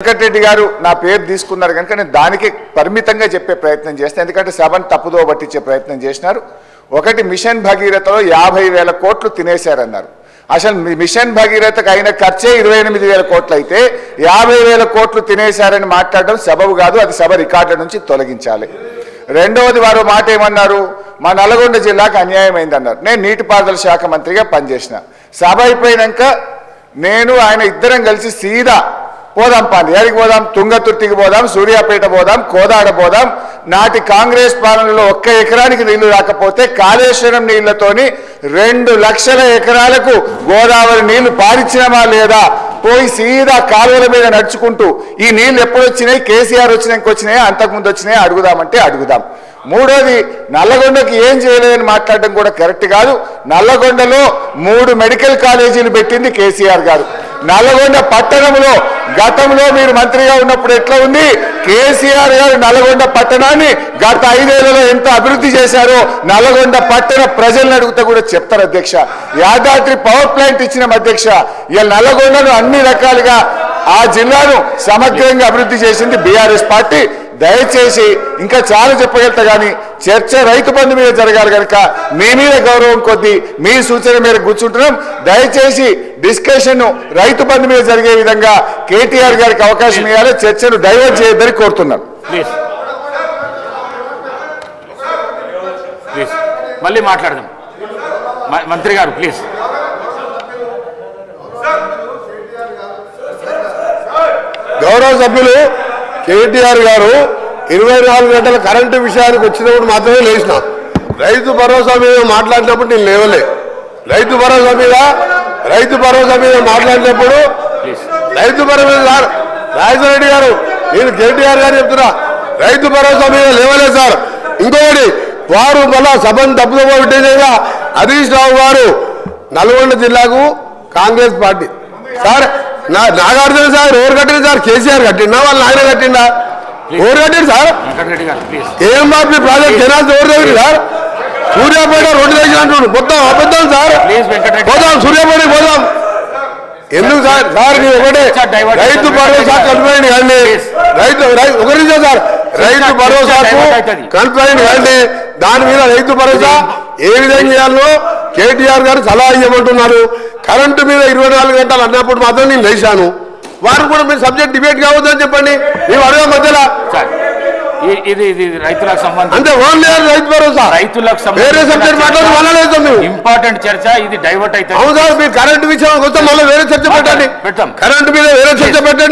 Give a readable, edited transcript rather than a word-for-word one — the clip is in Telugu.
వెంకటరెడ్డి గారు నా పేరు తీసుకున్నారు కనుక నేను దానికి పరిమితంగా చెప్పే ప్రయత్నం చేస్తాను. ఎందుకంటే సభను తప్పుదో పట్టించే ప్రయత్నం చేసినారు. ఒకటి మిషన్ భగీరథలో 50,000 కోట్లు తినేశారన్నారు. అసలు మిషన్ భగీరథకు అయిన ఖర్చే 28,000 కోట్లు అయితే 50,000 కోట్లు తినేశారని మాట్లాడడం సబబు కాదు. అది సభ రికార్డుల నుంచి తొలగించాలి. రెండవది వారు మాట ఏమన్నారు, మా నల్గొండ జిల్లాకు అన్యాయం అయిందన్నారు. నేను నీటిపారుదల శాఖ మంత్రిగా పనిచేసిన. సభ అయిపోయినాక నేను ఆయన ఇద్దరం కలిసి సీదా పోదాం, పాండి ఎడికి పోదాం, తుంగతుర్తికి పోదాం, సూర్యాపేట పోదాం, కోదాడ పోదాం. నాటి కాంగ్రెస్ పాలనలో 1 ఎకరానికి నీళ్లు రాకపోతే కాళేశ్వరం నీళ్లతోని 2 లక్షల ఎకరాలకు గోదావరి నీళ్లు పారించినమా లేదా, పోయి సీదా కాలువల మీద నడుచుకుంటూ ఈ నీళ్లు ఎప్పుడు వచ్చినాయి, కేసీఆర్ వచ్చినాక వచ్చినాయా, అంతకుముందు వచ్చినాయా అడుగుదామంటే అడుగుదాం. మూడోది, నల్లగొండకి ఏం చేయలేదని మాట్లాడడం కూడా కరెక్ట్ కాదు. నల్లగొండలో 3 మెడికల్ కాలేజీలు పెట్టింది కేసీఆర్ గారు. నల్లగొండ పట్టణంలో గతంలో మీరు మంత్రిగా ఉన్నప్పుడు ఎట్లా ఉంది, కేసీఆర్ గారు నల్లగొండ పట్టణాన్ని గత 5 ఏళ్లలో ఎంత అభివృద్ధి చేశారో నల్లగొండ పట్టణ ప్రజలను అడుగుతా కూడా చెప్తారు అధ్యక్ష. యాదాద్రి పవర్ ప్లాంట్ ఇచ్చిన అధ్యక్ష. ఇలా నల్లగొండను అన్ని రకాలుగా ఆ జిల్లాను సమగ్రంగా అభివృద్ధి చేసింది బీఆర్ఎస్ పార్టీ. దయచేసి ఇంకా చాలా చెప్పగలుగుతా కానీ చర్చ రైతు బంధు మీద జరగాలి కనుక మీ మీద గౌరవం కొద్దీ మీ సూచన మేరకు కూర్చుంటున్నాం. దయచేసి డిస్కషన్ రైతు బంధు మీద జరిగే విధంగా కేటీఆర్ గారికి అవకాశం ఇవ్వాలి. చర్చను డైవర్ట్ చేయొద్దని కోరుతున్నాం. మళ్ళీ మాట్లాడదాం మంత్రి గారు ప్లీజ్. గౌరవ సభ్యులు కేటీఆర్ గారు 24 గంటల కరెంటు విషయానికి వచ్చినప్పుడు మాత్రమే లేచిన. రైతు భరోసా మీద మాట్లాడినప్పుడు నేను లేవలే. రైతు భరోసా మీద మాట్లాడినప్పుడు రైతు భరోసా రాజశేఖర రెడ్డి గారు, నేను కేటీఆర్ గారు చెప్తున్నా, రైతు భరోసా మీద లేవలే సార్. ఇంకొకటి, వారు మళ్ళా సభను తప్పుదో పెట్టేసేగా హరీష్ రావు గారు నల్గొండ జిల్లాకు Congress party sir Nagarjuna sir ఎవరు కట్టింది సార్? కేసీఆర్ కట్టిండా, వాళ్ళు ఆయన కట్టిండా? ఎవరు కట్టింది సార్? ఏం బాబు ప్రాజెక్ట్ కెనాల్స్ ఎవరు దగ్గర సార్? సూర్యాపేట రోడ్డు దగ్గర అంటున్నాడు, మొత్తం అబద్ధం సార్. పోదాం, సూర్యాపేటకి పోదాం. ఎందుకు సార్? సార్ మీరు ఒకటే రైతు భరోసా కంప్లైంట్ కానీ ఒక నిమిషం సార్, రైతు భరోసాకు కంప్లైంట్ కానీ దాని మీద రైతు భరోసా ఏ విధంగా చేయాలో కేటీఆర్ గారు సలహా ఇవ్వమంటున్నారు. కరెంటు మీద 24 గంటలు అన్నప్పుడు మాత్రం నేను లేచాను. వారు కూడా మీరు సబ్జెక్ట్ డిబేట్ కావద్దని చెప్పండి. మేము అడగ మధ్యలో ఇది రైతులకు సంబంధించి అంటే ఓన్లీ రైతు భరోసా, రైతులకు వేరే సబ్జెక్ట్ మాట్లాడలేదు. మేము ఇంపార్టెంట్ చర్చ ఇది డైవర్ట్ అవుతుంది. అవును సార్, మీరు కరెంటు విషయం కోసం మళ్ళీ వేరే చర్చ పెట్టండి. కరెంటు మీద వేరే చర్చ పెట్టండి.